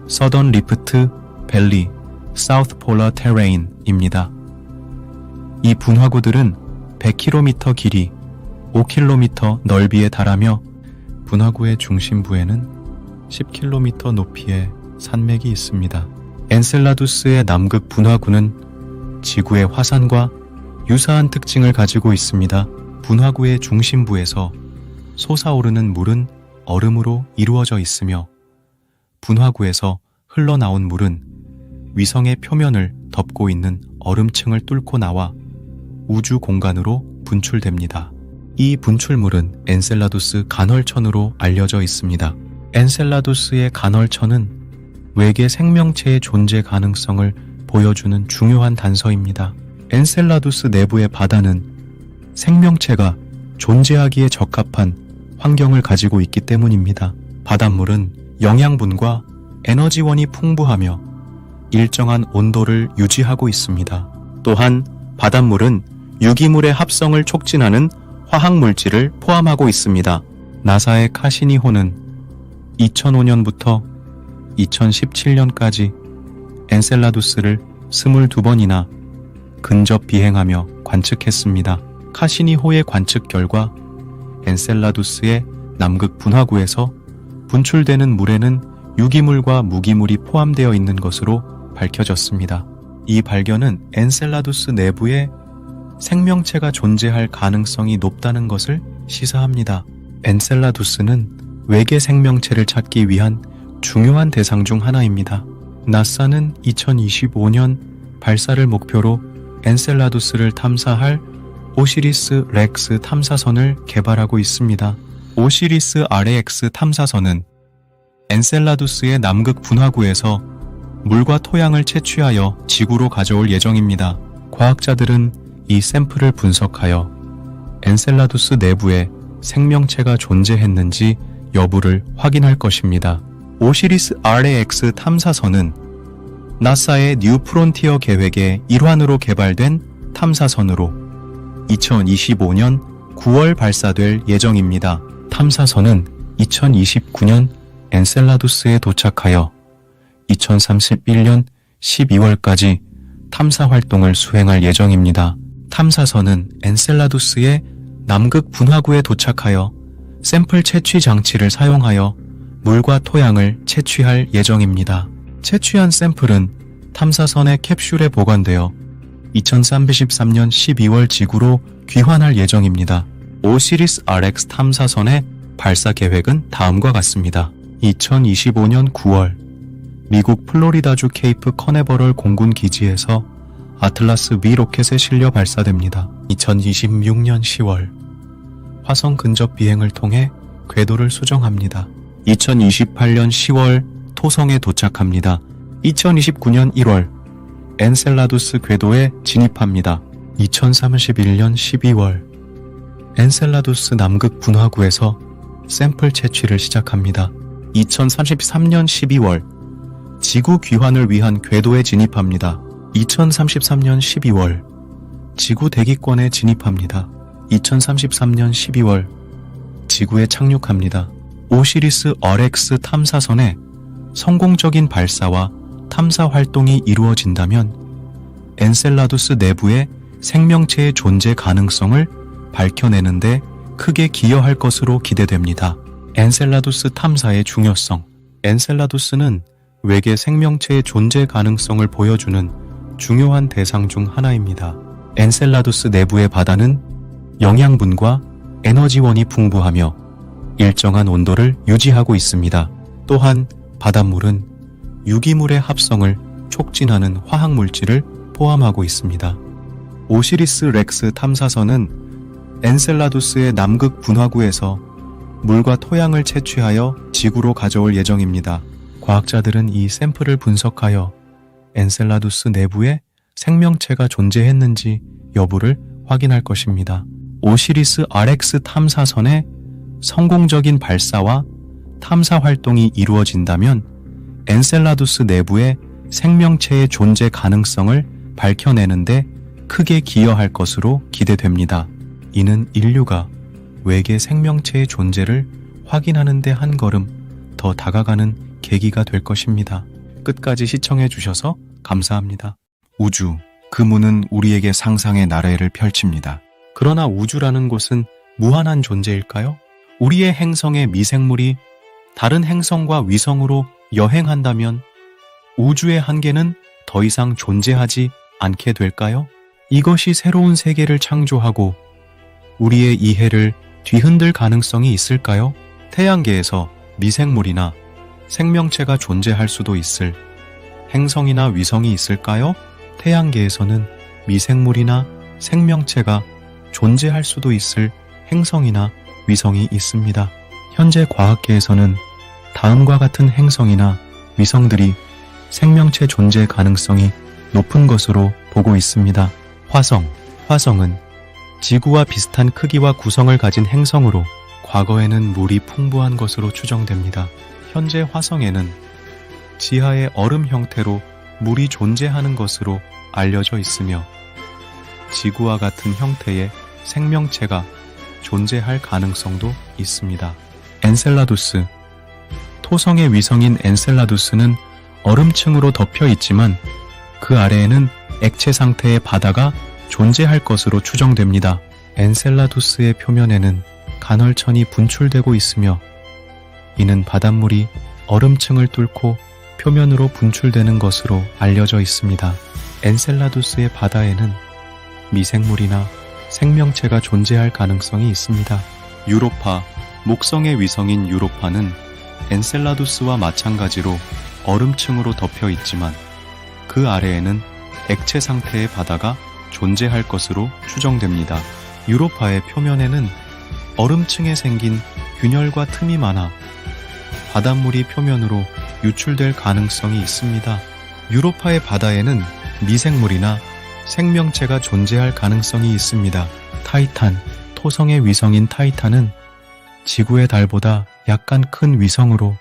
Speaker 1: 서던 리프트 밸리, 사우스 폴러 테레인입니다. 이 분화구들은 100km 길이, 5km 넓이에 달하며 분화구의 중심부에는 10km 높이의 산맥이 있습니다. 엔셀라두스의 남극 분화구는 지구의 화산과 유사한 특징을 가지고 있습니다. 분화구의 중심부에서 솟아오르는 물은 얼음으로 이루어져 있으며 분화구에서 흘러나온 물은 위성의 표면을 덮고 있는 얼음층을 뚫고 나와 우주 공간으로 분출됩니다. 이 분출물은 엔셀라두스 간헐천으로 알려져 있습니다. 엔셀라두스의 간헐천은 외계 생명체의 존재 가능성을 보여주는 중요한 단서입니다. 엔셀라두스 내부의 바다는 생명체가 존재하기에 적합한 환경을 가지고 있기 때문입니다. 바닷물은 영양분과 에너지원이 풍부하며 일정한 온도를 유지하고 있습니다. 또한 바닷물은 유기물의 합성을 촉진하는 화학물질을 포함하고 있습니다. 나사의 카시니호는 2005년부터 2017년까지 엔셀라두스를 22번이나 근접 비행하며 관측했습니다. 카시니호의 관측 결과 엔셀라두스의 남극 분화구에서 분출되는 물에는 유기물과 무기물이 포함되어 있는 것으로 밝혀졌습니다. 이 발견은 엔셀라두스 내부에 생명체가 존재할 가능성이 높다는 것을 시사합니다. 엔셀라두스는 외계 생명체를 찾기 위한 중요한 대상 중 하나입니다. 나사는 2025년 발사를 목표로 엔셀라두스를 탐사할 오시리스 렉스 탐사선을 개발하고 있습니다. 오시리스 RAX 탐사선은 엔셀라두스의 남극 분화구에서 물과 토양을 채취하여 지구로 가져올 예정입니다. 과학자들은 이 샘플을 분석하여 엔셀라두스 내부에 생명체가 존재했는지 여부를 확인할 것입니다. 오시리스 RAX 탐사선은 나사의 뉴 프론티어 계획의 일환으로 개발된 탐사선으로 2025년 9월 발사될 예정입니다. 탐사선은 2029년 엔셀라두스에 도착하여 2031년 12월까지 탐사 활동을 수행할 예정입니다. 탐사선은 엔셀라두스의 남극 분화구에 도착하여 샘플 채취 장치를 사용하여 물과 토양을 채취할 예정입니다. 채취한 샘플은 탐사선의 캡슐에 보관되어 2033년 12월 지구로 귀환할 예정입니다. 오시리스 RX 탐사선의 발사 계획은 다음과 같습니다. 2025년 9월 미국 플로리다주 케이프 커네버럴 공군 기지에서 아틀라스 V 로켓에 실려 발사됩니다. 2026년 10월 화성 근접 비행을 통해 궤도를 수정합니다. 2028년 10월 토성에 도착합니다. 2029년 1월 엔셀라두스 궤도에 진입합니다. 2031년 12월 엔셀라두스 남극 분화구에서 샘플 채취를 시작합니다. 2033년 12월 지구 귀환을 위한 궤도에 진입합니다. 2033년 12월 지구 대기권에 진입합니다. 2033년 12월 지구에 착륙합니다. 오시리스 RX 탐사선의 성공적인 발사와 탐사 활동이 이루어진다면 엔셀라두스 내부의 생명체의 존재 가능성을 밝혀내는데 크게 기여할 것으로 기대됩니다. 엔셀라두스 탐사의 중요성. 엔셀라두스는 외계 생명체의 존재 가능성을 보여주는 중요한 대상 중 하나입니다. 엔셀라두스 내부의 바다는 영양분과 에너지원이 풍부하며 일정한 온도를 유지하고 있습니다. 또한 바닷물은 유기물의 합성을 촉진하는 화학물질을 포함하고 있습니다. 오시리스 렉스 탐사선은 엔셀라두스의 남극 분화구에서 물과 토양을 채취하여 지구로 가져올 예정입니다. 과학자들은 이 샘플을 분석하여 엔셀라두스 내부에 생명체가 존재했는지 여부를 확인할 것입니다. 오시리스 RX 탐사선의 성공적인 발사와 탐사 활동이 이루어진다면 엔셀라두스 내부의 생명체의 존재 가능성을 밝혀내는데 크게 기여할 것으로 기대됩니다. 이는 인류가 외계 생명체의 존재를 확인하는 데 한 걸음 더 다가가는 계기가 될 것입니다. 끝까지 시청해 주셔서 감사합니다. 우주, 그 문은 우리에게 상상의 나래를 펼칩니다. 그러나 우주라는 곳은 무한한 존재일까요? 우리의 행성의 미생물이 다른 행성과 위성으로 여행한다면 우주의 한계는 더 이상 존재하지 않게 될까요? 이것이 새로운 세계를 창조하고 우리의 이해를 뒤흔들 가능성이 있을까요? 태양계에서 미생물이나 생명체가 존재할 수도 있을 행성이나 위성이 있을까요? 태양계에서는 미생물이나 생명체가 존재할 수도 있을 행성이나 위성이 있습니다. 현재 과학계에서는 다음과 같은 행성이나 위성들이 생명체 존재 가능성이 높은 것으로 보고 있습니다. 화성. 화성은 지구와 비슷한 크기와 구성을 가진 행성으로 과거에는 물이 풍부한 것으로 추정됩니다. 현재 화성에는 지하의 얼음 형태로 물이 존재하는 것으로 알려져 있으며 지구와 같은 형태의 생명체가 존재할 가능성도 있습니다. 엔셀라두스. 토성의 위성인 엔셀라두스는 얼음층으로 덮여 있지만 그 아래에는 액체 상태의 바다가 존재할 것으로 추정됩니다. 엔셀라두스의 표면에는 간헐천이 분출되고 있으며 이는 바닷물이 얼음층을 뚫고 표면으로 분출되는 것으로 알려져 있습니다. 엔셀라두스의 바다에는 미생물이나 생명체가 존재할 가능성이 있습니다. 유로파. 목성의 위성인 유로파는 엔셀라두스와 마찬가지로 얼음층으로 덮여 있지만 그 아래에는 액체 상태의 바다가 존재할 것으로 추정됩니다. 유로파의 표면에는 얼음층에 생긴 균열과 틈이 많아 바닷물이 표면으로 유출될 가능성이 있습니다. 유로파의 바다에는 미생물이나 생명체가 존재할 가능성이 있습니다. 타이탄. 토성의 위성인 타이탄은 지구의 달보다 약간 큰 위성으로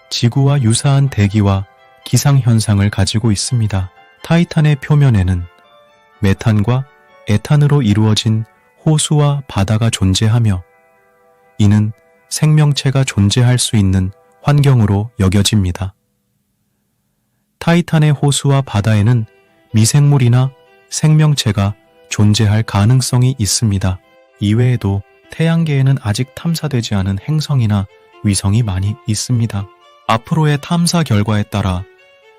Speaker 1: 지구와 유사한 대기와 기상현상을 가지고 있습니다. 타이탄의 표면에는 메탄과 에탄으로 이루어진 호수와 바다가 존재하며 이는 생명체가 존재할 수 있는 환경으로 여겨집니다. 타이탄의 호수와 바다에는 미생물이나 생명체가 존재할 가능성이 있습니다. 이외에도 태양계에는 아직 탐사되지 않은 행성이나 위성이 많이 있습니다. 앞으로의 탐사 결과에 따라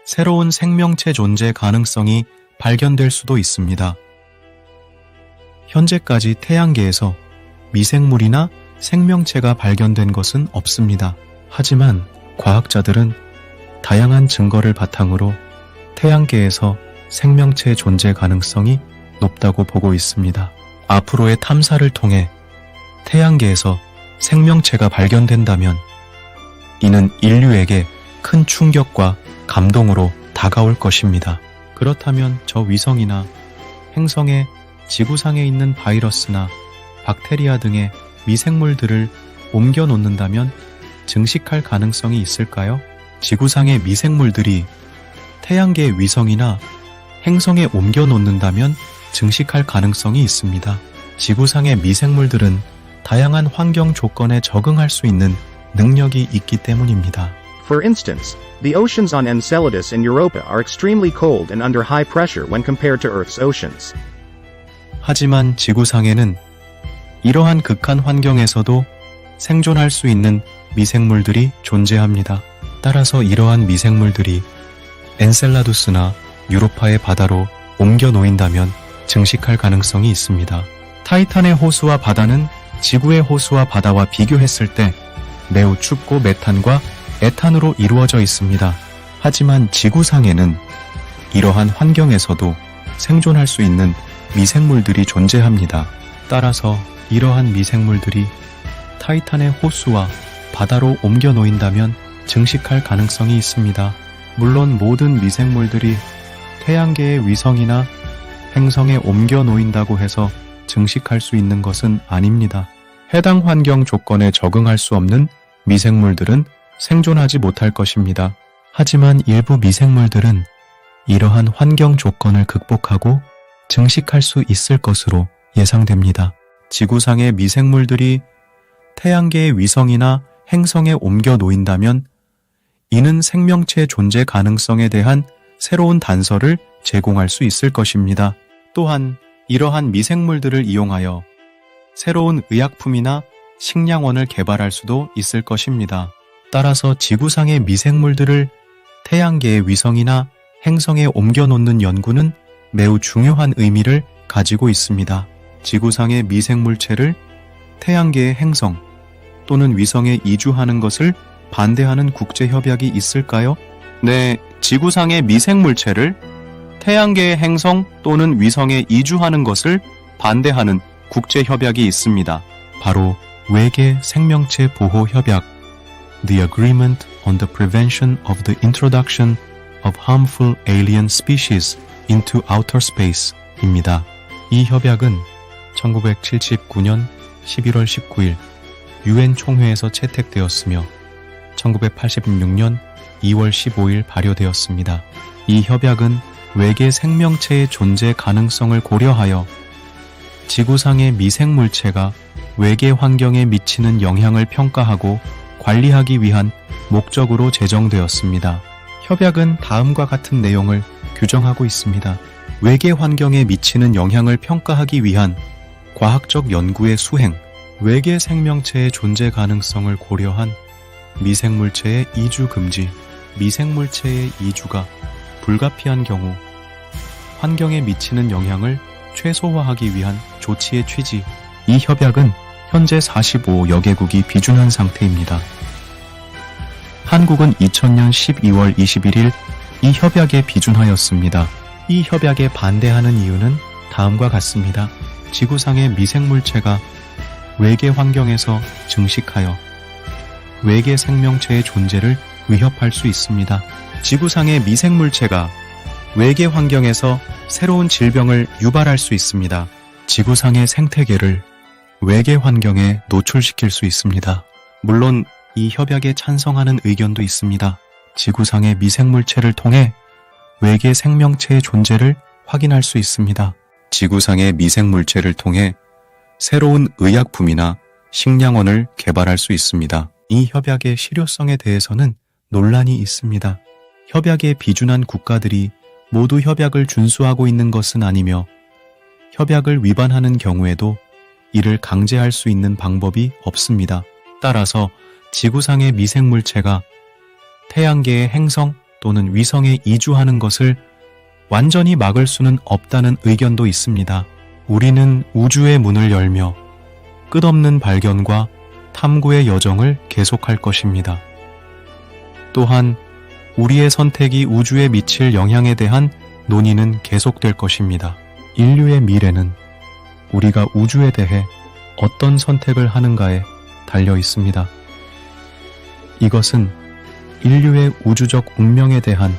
Speaker 1: 새로운 생명체 존재 가능성이 발견될 수도 있습니다. 현재까지 태양계에서 미생물이나 생명체가 발견된 것은 없습니다. 하지만 과학자들은 다양한 증거를 바탕으로 태양계에서 생명체 존재 가능성이 높다고 보고 있습니다. 앞으로의 탐사를 통해 태양계에서 생명체가 발견된다면 이는 인류에게 큰 충격과 감동으로 다가올 것입니다. 그렇다면 저 위성이나 행성에 지구상에 있는 바이러스나 박테리아 등의 미생물들을 옮겨 놓는다면 증식할 가능성이 있을까요? 지구상의 미생물들이 태양계의 위성이나 행성에 옮겨 놓는다면 증식할 가능성이 있습니다. 지구상의 미생물들은 다양한 환경 조건에 적응할 수 있는 능력이 있기 때문입니다.
Speaker 4: For instance, the oceans on Enceladus and Europa are extremely cold and under high pressure when compared to Earth's oceans.
Speaker 1: 하지만 지구상에는 이러한 극한 환경에서도 생존할 수 있는 미생물들이 존재합니다. 따라서 이러한 미생물들이 엔셀라두스나 유로파의 바다로 옮겨 놓인다면 증식할 가능성이 있습니다. 타이탄의 호수와 바다는 지구의 호수와 바다와 비교했을 때 매우 춥고 메탄과 에탄으로 이루어져 있습니다. 하지만 지구상에는 이러한 환경에서도 생존할 수 있는 미생물들이 존재합니다. 따라서 이러한 미생물들이 타이탄의 호수와 바다로 옮겨 놓인다면 증식할 가능성이 있습니다. 물론 모든 미생물들이 태양계의 위성이나 행성에 옮겨 놓인다고 해서 증식할 수 있는 것은 아닙니다. 해당 환경 조건에 적응할 수 없는 미생물들은 생존하지 못할 것입니다. 하지만 일부 미생물들은 이러한 환경 조건을 극복하고 증식할 수 있을 것으로 예상됩니다. 지구상의 미생물들이 태양계의 위성이나 행성에 옮겨 놓인다면 이는 생명체 존재 가능성에 대한 새로운 단서를 제공할 수 있을 것입니다. 또한 이러한 미생물들을 이용하여 새로운 의약품이나 식량원을 개발할 수도 있을 것입니다. 따라서 지구상의 미생물들을 태양계의 위성이나 행성에 옮겨 놓는 연구는 매우 중요한 의미를 가지고 있습니다. 지구상의 미생물체를 태양계의 행성 또는 위성에 이주하는 것을 반대하는 국제협약이 있을까요? 네, 지구상의 미생물체를 태양계의 행성 또는 위성에 이주하는 것을 반대하는 국제협약이 있습니다. 바로 외계 생명체 보호 협약, The Agreement on the Prevention of the Introduction of Harmful Alien Species into Outer Space입니다. 이 협약은 1979년 11월 19일 UN 총회에서 채택되었으며 1986년 2월 15일 발효되었습니다. 이 협약은 외계 생명체의 존재 가능성을 고려하여 지구상의 미생물체가 외계 환경에 미치는 영향을 평가하고 관리하기 위한 목적으로 제정되었습니다. 협약은 다음과 같은 내용을 규정하고 있습니다. 외계 환경에 미치는 영향을 평가하기 위한 과학적 연구의 수행, 외계 생명체의 존재 가능성을 고려한 미생물체의 이주 금지, 미생물체의 이주가 불가피한 경우 환경에 미치는 영향을 최소화하기 위한 조치의 취지. 이 협약은 현재 45여 개국이 비준한 상태입니다. 한국은 2000년 12월 21일 이 협약에 비준하였습니다. 이 협약에 반대하는 이유는 다음과 같습니다. 지구상의 미생물체가 외계 환경에서 증식하여 외계 생명체의 존재를 위협할 수 있습니다. 지구상의 미생물체가 외계 환경에서 새로운 질병을 유발할 수 있습니다. 지구상의 생태계를 외계 환경에 노출시킬 수 있습니다. 물론 이 협약에 찬성하는 의견도 있습니다. 지구상의 미생물체를 통해 외계 생명체의 존재를 확인할 수 있습니다. 지구상의 미생물체를 통해 새로운 의약품이나 식량원을 개발할 수 있습니다. 이 협약의 실효성에 대해서는 논란이 있습니다. 협약에 비준한 국가들이 모두 협약을 준수하고 있는 것은 아니며 협약을 위반하는 경우에도 이를 강제할 수 있는 방법이 없습니다. 따라서 지구상의 미생물체가 태양계의 행성 또는 위성에 이주하는 것을 완전히 막을 수는 없다는 의견도 있습니다. 우리는 우주의 문을 열며 끝없는 발견과 탐구의 여정을 계속할 것입니다. 또한 우리의 선택이 우주에 미칠 영향에 대한 논의는 계속될 것입니다. 인류의 미래는 우리가 우주에 대해 어떤 선택을 하는가에 달려 있습니다. 이것은 인류의 우주적 운명에 대한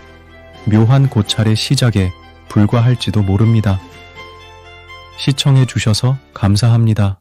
Speaker 1: 묘한 고찰의 시작에 불과할지도 모릅니다. 시청해 주셔서 감사합니다.